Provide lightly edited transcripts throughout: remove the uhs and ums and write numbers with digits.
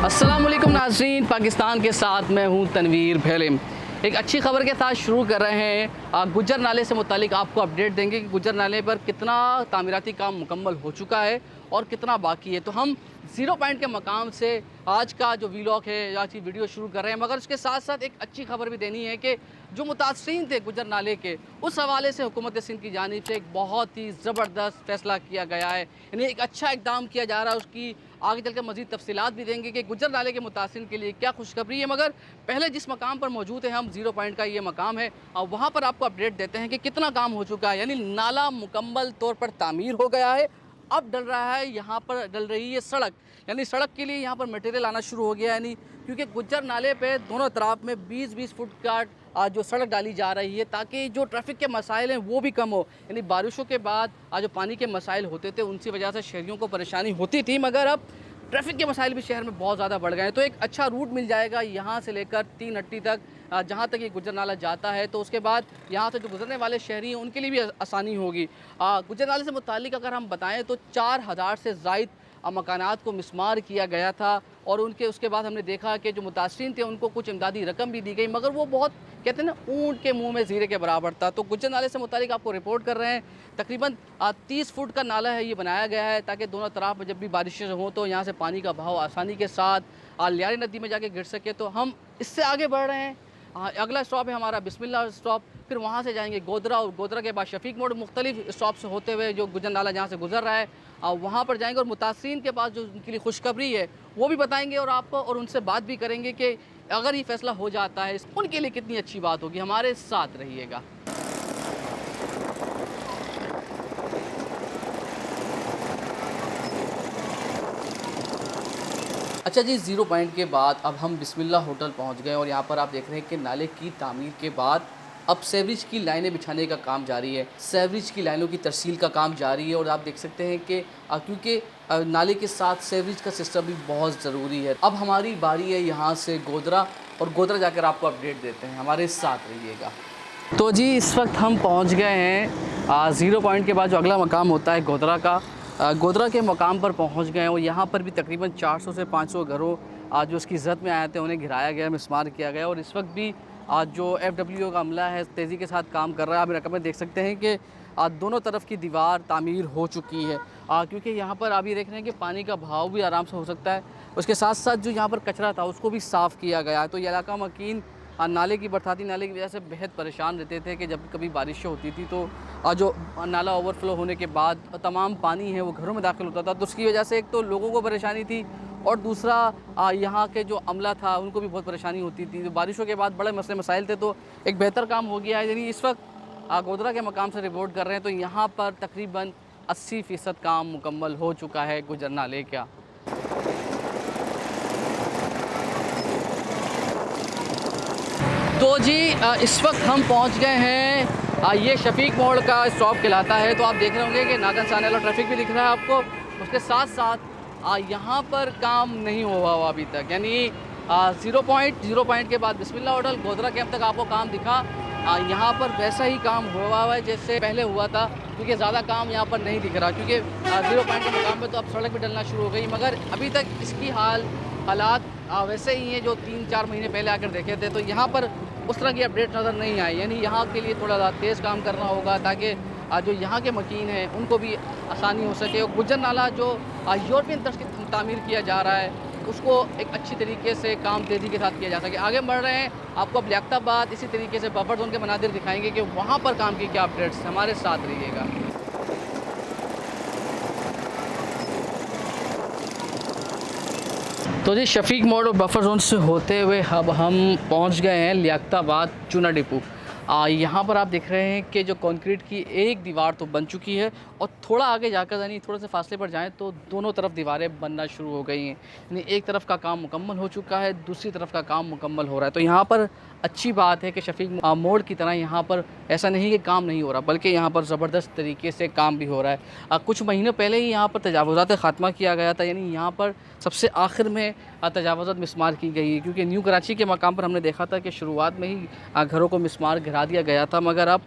अस्सलाम वालेकुम नाज़रीन, पाकिस्तान के साथ मैं हूं तनवीर भेलिम। एक अच्छी खबर के साथ शुरू कर रहे हैं। गुज्जर नाले से मुतालिक आपको अपडेट देंगे कि गुज्जर नाले पर कितना तामीराती काम मुकम्मल हो चुका है और कितना बाकी है। तो हम ज़ीरो पॉइंट के मकाम से आज का जो वीलॉग है, आज की वीडियो शुरू कर रहे हैं, मगर उसके साथ साथ एक अच्छी खबर भी देनी है कि जो मुतासरीन थे गुज्जर नाले के, उस हवाले से हुकूमत सिंध की जानिब से एक बहुत ही ज़बरदस्त फ़ैसला किया गया है। यानी एक अच्छा इक़दाम किया जा रहा है। उसकी आगे चल कर मज़ीद तफसीलात भी देंगे कि गुज्जर नाले के मुतासरीन के लिए क्या खुशखबरी है। मगर पहले जिस मकाम पर मौजूद है हम, ज़ीरो पॉइंट का ये मकाम है, और वहाँ पर आपको अपडेट देते हैं कि कितना काम हो चुका है। यानी नाला मुकम्मल तौर पर तामीर हो गया है। अब डल रहा है, यहाँ पर डल रही है सड़क, यानी सड़क के लिए यहाँ पर मटेरियल आना शुरू हो गया है। यानी क्योंकि गुज्जर नाले पे दोनों तरफ में 20-20 फुट का जो सड़क डाली जा रही है, ताकि जो ट्रैफिक के मसाइल हैं वो भी कम हो। यानी बारिशों के बाद जो पानी के मसाइल होते थे, उनकी वजह से शहरियों को परेशानी होती थी, मगर अब ट्रैफिक के मसाइल भी शहर में बहुत ज़्यादा बढ़ गए हैं। तो एक अच्छा रूट मिल जाएगा यहाँ से लेकर 3 अट्टी तक, जहाँ तक ये गुज्जर नाला जाता है। तो उसके बाद यहाँ से जो गुजरने वाले शहरी हैं उनके लिए भी आसानी होगी। गुज्जर नाले से मुतालिक अगर हम बताएं तो 4000 से ज़ायद मकानात को मिस्मार किया गया था, और उसके बाद हमने देखा कि जो मुतासरीन थे उनको कुछ इमदादी रकम भी दी गई, मगर वो बहुत कहते हैं ना, ऊँट के मुंह में ज़ीरे के बराबर था। तो गुज्जर नाले से मुतालिक आपको रिपोर्ट कर रहे हैं। तकरीबन 30 फुट का नाला है, ये बनाया गया है ताकि दोनों तरफ जब भी बारिशें हों तो यहाँ से पानी का बहाव आसानी के साथ लियारी नदी में जाके गिर सके। तो हम इससे आगे बढ़ रहे हैं। अगला स्टॉप है हमारा बिस्मिल्लाह स्टॉप, फिर वहाँ से जाएंगे गोदरा, और गोदरा के बाद शफीक मोड़, मुख्तलिफ स्टॉप से होते हुए जो गुज्जर नाला जहाँ से गुजर रहा है वहाँ पर जाएंगे, और मुतासरीन के पास जो उनके लिए खुशखबरी है वो भी बताएंगे, और आपको और उनसे बात भी करेंगे कि अगर ये फ़ैसला हो जाता है उनके लिए कितनी अच्छी बात होगी। हमारे साथ रहिएगा। अच्छा जी, ज़ीरो पॉइंट के बाद अब हम बिस्मिल्लाह होटल पहुंच गए, और यहाँ पर आप देख रहे हैं कि नाले की तामीर के बाद अब सेवरेज की लाइनें बिछाने का काम जारी है। सेवरेज की लाइनों की तरसील का काम जारी है, और आप देख सकते हैं कि क्योंकि नाले के साथ सेवरेज का सिस्टम भी बहुत ज़रूरी है। अब हमारी बारी है यहाँ से गोदरा, और गोदरा जाकर आपको अपडेट देते हैं। हमारे साथ रहिएगा। तो जी, इस वक्त हम पहुँच गए हैं ज़ीरो पॉइंट के बाद जो अगला मकाम होता है गोदरा का। गोदरा के मकाम पर पहुंच गए, और यहाँ पर भी तकरीबन 400 से 500 घरों जो उसकी ज़द में आए थे उन्हें घिराया गया, मिस्मार किया गया। और इस वक्त भी जो FWO का अमला है तेज़ी के साथ काम कर रहा है। आप रकम देख सकते हैं कि दोनों तरफ की दीवार तामीर हो चुकी है, क्योंकि यहाँ पर आप ये देख रहे हैं कि पानी का बहाव भी आराम से हो सकता है। उसके साथ साथ जो यहाँ पर कचरा था उसको भी साफ़ किया गया है। तो ये इलाका मकीन नाले की बरसाती नाले की वजह से बेहद परेशान रहते थे कि जब कभी बारिशें होती थी तो जो नाला ओवरफ्लो होने के बाद तमाम पानी है वो घरों में दाखिल होता था। तो उसकी वजह से एक तो लोगों को परेशानी थी, और दूसरा यहाँ के जो अमला था उनको भी बहुत परेशानी होती थी। तो बारिशों के बाद बड़े मसले मसाइल थे, तो एक बेहतर काम हो गया है। यानी इस वक्त गोदरा के मकाम से रिपोर्ट कर रहे हैं, तो यहाँ पर तकरीबन 80% काम मुकम्मल हो चुका है गुज्जर नाले का। तो जी, इस वक्त हम पहुंच गए हैं, ये शफीक मोड़ का स्टॉप कहलाता है। तो आप देख रहे होंगे कि नागन से आने वाला ट्रैफिक भी दिख रहा है आपको। उसके साथ साथ यहाँ पर काम नहीं हुआ हुआ अभी तक, यानी ज़ीरो पॉइंट के बाद बिस्मिल्लाह होटल गोदरा कैंप तक आपको काम दिखा। यहाँ पर वैसा ही काम हुआ हुआ है जैसे पहले हुआ था, क्योंकि ज़्यादा काम यहाँ पर नहीं दिख रहा, क्योंकि ज़ीरो पॉइंट के मकाम पे तो अब सड़क भी डलना शुरू हो गई, मगर अभी तक इसकी हालात वैसे ही हैं जो 3-4 महीने पहले आकर देखे थे। तो यहाँ पर उस तरह की अपडेट नज़र नहीं आई। यानी यहाँ के लिए थोड़ा ज़्यादा तेज़ काम करना होगा ताकि जो यहाँ के मकीन हैं उनको भी आसानी हो सके। और गुज्जर नाला जो यूरोपियन तर्ज की तामीर किया जा रहा है उसको एक अच्छी तरीके से काम तेज़ी के साथ किया जा सके। आगे बढ़ रहे हैं, आपको अब लियाकताबाद इसी तरीके से बफर जोन के मनादिर दिखाएंगे कि वहाँ पर काम की क्या अपडेट्स। हमारे साथ रहिएगा। तो जी, शफीक मोड़ और बफर जोन से होते हुए अब हम पहुंच गए हैं लियाकताबाद चूना डिपो। यहाँ पर आप देख रहे हैं कि जो कंक्रीट की एक दीवार तो बन चुकी है, और थोड़ा आगे जाकर यानी थोड़े से फासले पर जाएं तो दोनों तरफ दीवारें बनना शुरू हो गई हैं। यानी एक तरफ का काम मुकम्मल हो चुका है, दूसरी तरफ का काम मुकम्मल हो रहा है। तो यहाँ पर अच्छी बात है कि शफीक मोड़ की तरह यहाँ पर ऐसा नहीं कि काम नहीं हो रहा, बल्कि यहाँ पर ज़बरदस्त तरीके से काम भी हो रहा है। कुछ महीनों पहले ही यहाँ पर तजावुज़ात ख़ात्मा किया गया था, यानी यहाँ पर सबसे आखिर में तजावुज़ात मिस्मार की गई है, क्योंकि न्यू कराची के मकाम पर हमने देखा था कि शुरुआत में ही घरों को मिस्मार घिरा गिरा दिया गया था, मगर अब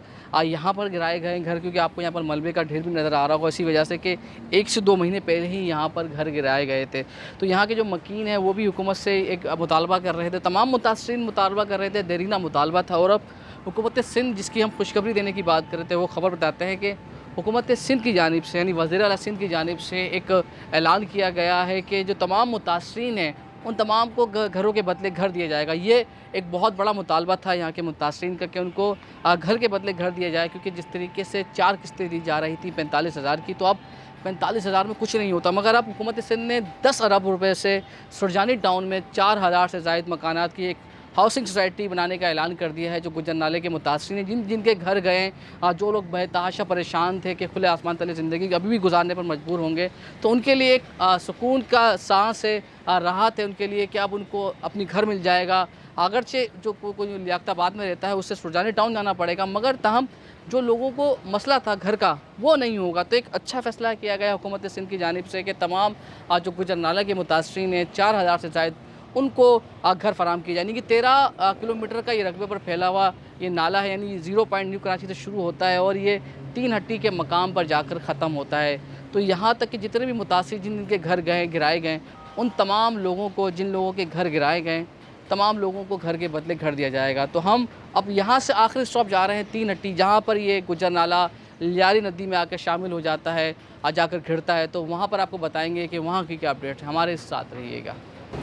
यहाँ पर गिराए गए घर, क्योंकि आपको यहाँ पर मलबे का ढेर भी नज़र आ रहा होगा, इसी वजह से कि 1 से 2 महीने पहले ही यहाँ पर घर गिराए गए थे। तो यहाँ के जो मकीन हैं वो भी हुकूमत से एक मुतालबा कर रहे थे, तमाम मुतासरीन मुतालबा कर रहे थे, देरीना मुतालबा था। और अब हुकूमत सिंध, जिसकी हम खुशखबरी देने की बात कर रहे थे, वो ख़बर बताते हैं कि हुकूमत सिंध की जानिब से, यानी वज़ीर आला सिंध की जानिब से एक ऐलान किया गया है कि जो तमाम मुतासरीन हैं उन तमाम को घरों के बदले घर दिया जाएगा। ये एक बहुत बड़ा मुतालबा था यहाँ के मुतासरीन का कि उनको घर के बदले घर दिया जाए, क्योंकि जिस तरीके से 4 किस्तें दी जा रही थी 45,000 की, तो अब 45,000 में कुछ नहीं होता। मगर अब हुकूमत सिंध ने 10 अरब रुपए से सुरजानी टाउन में 4,000 से ज़ायद मकानात की एक हाउसिंग सोसाइटी बनाने का ऐलान कर दिया है। जो गुज्जर नाले के मुतासरीन हैं, जिनके घर गए, जो लोग बेतहाशा परेशान थे कि खुले आसमान तले ज़िंदगी अभी भी गुजारने पर मजबूर होंगे, तो उनके लिए एक सुकून का सांस है, राहत है उनके लिए कि अब उनको अपनी घर मिल जाएगा। अगरचे जो कोई लियाकताबाद में रहता है उससे सुरजानी टाउन जाना पड़ेगा, मगर तहम जो लोगों को मसला था घर का वो नहीं होगा। तो एक अच्छा फ़ैसला किया गया हुकूमत सिंध की जानिब से कि तमाम जो गुज्जर नाला के मुतासरीन हैं 4,000 से ज़ायद उनको घर फराम किए, यानी कि 13 किलोमीटर का ये रकबे पर फैला हुआ ये नाला है, यानी 0 पॉइंट न्यू कराची से शुरू होता है और ये 3 हट्टी के मकाम पर जाकर ख़त्म होता है। तो यहाँ तक कि जितने भी मुतासिर जिनके घर गए गिराए गए, उन तमाम लोगों को, जिन लोगों के घर गिराए गए, तमाम लोगों को घर के बदले घर दिया जाएगा। तो हम अब यहाँ से आखिरी स्टॉप जा रहे हैं 3 हट्टी, जहाँ पर ये गुज्जर नाला लियारी नदी में आकर शामिल हो जाता है, जाकर घिरता है। तो वहाँ पर आपको बताएंगे कि वहाँ की क्या अपडेट है, हमारे साथ रहिएगा।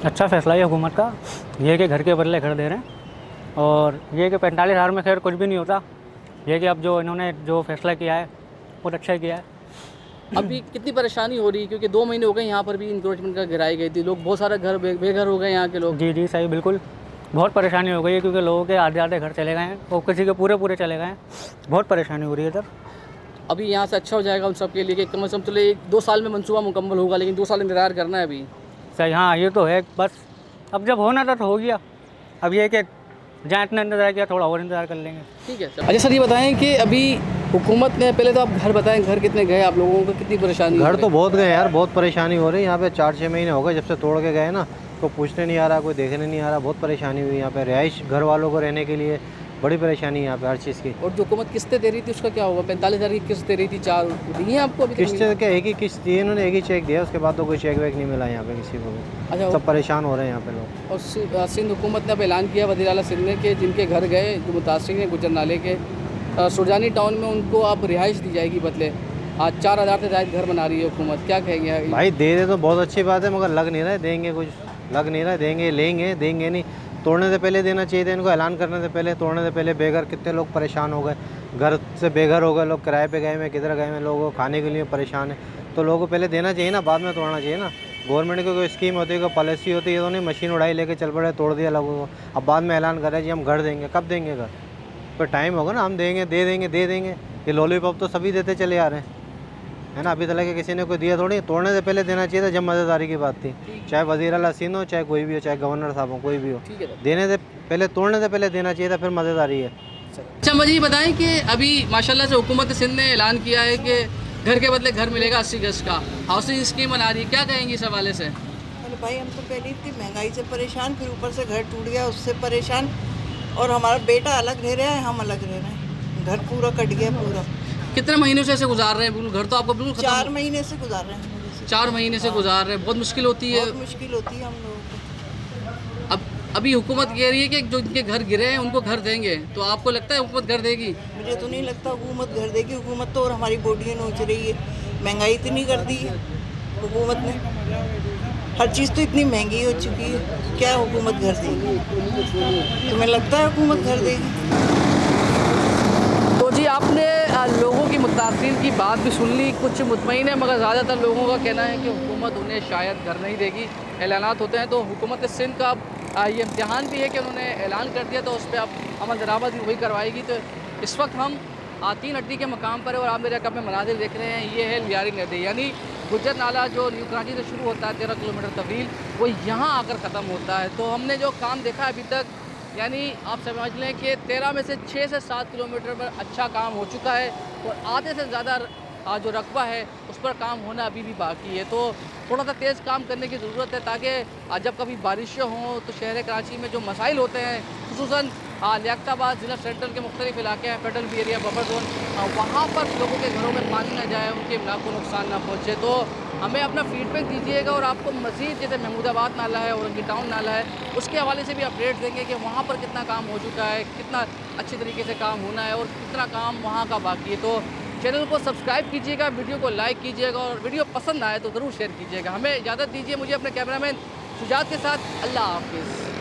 अच्छा फ़ैसला है हुकूमत का, ये कि घर के बदले घर दे रहे हैं, और ये कि 45,000 में खैर कुछ भी नहीं होता। ये कि अब जो इन्होंने जो फ़ैसला किया है बहुत अच्छा किया है। अभी कितनी परेशानी हो रही है, क्योंकि 2 महीने हो गए यहाँ पर भी इंक्रोचमेंट का गिराई गई थी, लोग बहुत सारा घर बेघर हो गए यहाँ के लोग। जी सही, बिल्कुल बहुत परेशानी हो गई है, क्योंकि लोगों के आधे घर चले गए हैं और किसी के पूरे चले गए हैं। बहुत परेशानी हो रही है इधर। अभी यहाँ से अच्छा हो जाएगा उन सब के लिए कि कम से कम चलो 1-2 साल में मनसूबा मुकम्मल होगा, लेकिन 2 साल इंतज़ार करना है अभी। सही, हाँ ये तो है, बस अब जब होना था तो हो गया। अब ये कि जहाँ इतना इंतज़ार किया थोड़ा और इंतज़ार कर लेंगे। ठीक है सर। अच्छा सर, ये बताएं कि अभी हुकूमत ने, पहले तो आप घर बताएं, घर कितने गए आप लोगों को, कितनी परेशानी? घर तो बहुत गए यार, बहुत परेशानी हो रही है यहाँ पे। 4-6 महीने हो गए जब से तोड़ के गए ना, कोई पूछने नहीं आ रहा, कोई देखने नहीं आ रहा। बहुत परेशानी हुई यहाँ पे, रिहाइश घर वालों को रहने के लिए बड़ी परेशानी है यहाँ पे हर चीज़ की। और जो हुकूमत किस्तें दे रही थी उसका क्या हुआ? 45,000 की किस्त दे रही थी, 4 दी हैं आपको? अभी किस्तें क्या, एक ही किस्त दी इन्होंने, एक ही चेक दिया, उसके बाद तो कोई चेक वेक नहीं मिला यहाँ पे किसी को भी। अच्छा, सब परेशान हो रहे हैं यहाँ पे लोग। और सिंध हुकूमत ने अब ऐलान किया, वज़ीर आला सिंध ने, कि जिनके घर गए, जो मुतासिर हैं गुज्जर नाले के, सुरजानी टाउन में उनको अब रिहाइश दी जाएगी बदले। आज 4,000 से ज़्यादा घर बना रही है हुकूमत, क्या कहेंगे? भाई दे दे तो बहुत अच्छी बात है, मगर लग नहीं रहा है देंगे, कुछ लग नहीं रहा है देंगे। देंगे नहीं, तोड़ने से पहले देना चाहिए था इनको, ऐलान करने से पहले, तोड़ने से पहले। बेघर कितने लोग परेशान हो गए, घर से बेघर हो गए लोग, किराए पे गए हैं, किधर गए हैं, लोगों को खाने के लिए परेशान है। तो लोगों को पहले देना चाहिए ना, बाद में तोड़ना चाहिए ना। गवर्नमेंट की कोई स्कीम होती है, कोई पॉलिसी होती है, तो नहीं मशीन उड़ाई लेके चल पड़े, तोड़ दिया लोगों को। अब बाद में ऐलान करें जी हम घर देंगे, कब देंगे घर? पर टाइम होगा ना, हम देंगे, दे देंगे। ये लॉलीपॉप तो सभी देते चले आ रहे हैं, है ना। अभी तक के किसी ने कोई दिया थोड़ी। तोड़ने से पहले देना चाहिए था, जब मज़ेदारी की बात थी। चाहे वज़ीर आला सिंध हो, चाहे कोई भी हो, चाहे गवर्नर साहब हो, कोई भी हो, देने से पहले, तोड़ने से पहले देना चाहिए था, फिर मज़ेदारी है। अच्छा, मुझे ये बताएं कि अभी माशाल्लाह से हुकूमत सिंध ने ऐलान किया है कि घर के बदले घर मिलेगा 80 गज का, हाउसिंग स्कीम बना रही है, क्या कहेंगी इस हवाले से? अरे भाई, हम तो पहले इतनी महंगाई से परेशान, फिर ऊपर से घर टूट गया उससे परेशान, और हमारा बेटा अलग रह रहा है, हम अलग रह रहे हैं, घर पूरा कट गया पूरा। कितने महीनों से ऐसे गुजार रहे हैं? बिल्कुल घर तो आपको बिल्कुल 4 महीने से गुजार रहे हैं। 4 महीने से गुजार रहे हैं, बहुत मुश्किल होती है। बहुत मुश्किल होती है हम लोगों को। अब अभी हुकूमत कह रही है कि जो इनके घर गिरे हैं उनको घर देंगे, तो आपको लगता है हुकूमत घर देगी? मुझे तो नहीं लगता हुकूमत घर देगी। हुकूमत तो और हमारी बोटियाँ नोच रही है, महंगाई इतनी कर दी है हुकूमत ने, हर चीज़ तो इतनी महंगी हो चुकी है, क्या हुकूमत घर देगी? तुम्हें लगता है हुकूमत घर देगी? तो जी, आपने लोगों की मुतासिर की बात भी सुन ली, कुछ मुतमईन है, मगर ज़्यादातर लोगों का कहना है कि हुकूमत उन्हें शायद घर नहीं देगी। ऐलानात होते हैं तो हुकूमत सिंध का ये इम्तिहान भी है कि उन्होंने ऐलान कर दिया, तो उस पर अब अमल दरामद भी वही करवाएगी। तो इस वक्त हम 3 हट्टी के मकाम पर है, और आप मेरे कप में मनाजिर देख रहे हैं, ये है लियारी नदी, यानी गुज्जर नाला जो न्यू कराची से शुरू होता है 13 किलोमीटर तवील, वो यहाँ आकर ख़त्म होता है। तो हमने जो काम देखा अभी तक, यानी आप समझ लें कि 13 में से 6 से 7 किलोमीटर पर अच्छा काम हो चुका है, और आधे से ज़्यादा जो रकबा है उस पर काम होना अभी भी बाकी है। तो थोड़ा सा तेज़ काम करने की ज़रूरत है ताकि जब कभी बारिशें हों तो शहर कराची में जो मसाइल होते हैं, खुसूसन लियाकताबाद ज़िला सेंट्रल के मुख्तलिफ इलाके हैं, federal B area, buffer zone, वहाँ पर लोगों के घरों में पानी ना जाए, उनके इमलाक को नुकसान ना पहुँचे। तो हमें अपना फीडबैक दीजिएगा और आपको मज़ीद जैसे महमूदाबाद नाला है, औरंगी टाउन नाला है, उसके हवाले से भी अपडेट देंगे कि वहाँ पर कितना काम हो चुका है, कितना अच्छे तरीके से काम होना है और कितना काम वहाँ का बाकी है। तो चैनल को सब्सक्राइब कीजिएगा, वीडियो को लाइक कीजिएगा और वीडियो पसंद आए तो ज़रूर शेयर कीजिएगा। हमें इजाज़त दीजिए, मुझे अपने कैमरामैन शुजात के साथ। अल्लाह हाफिज़।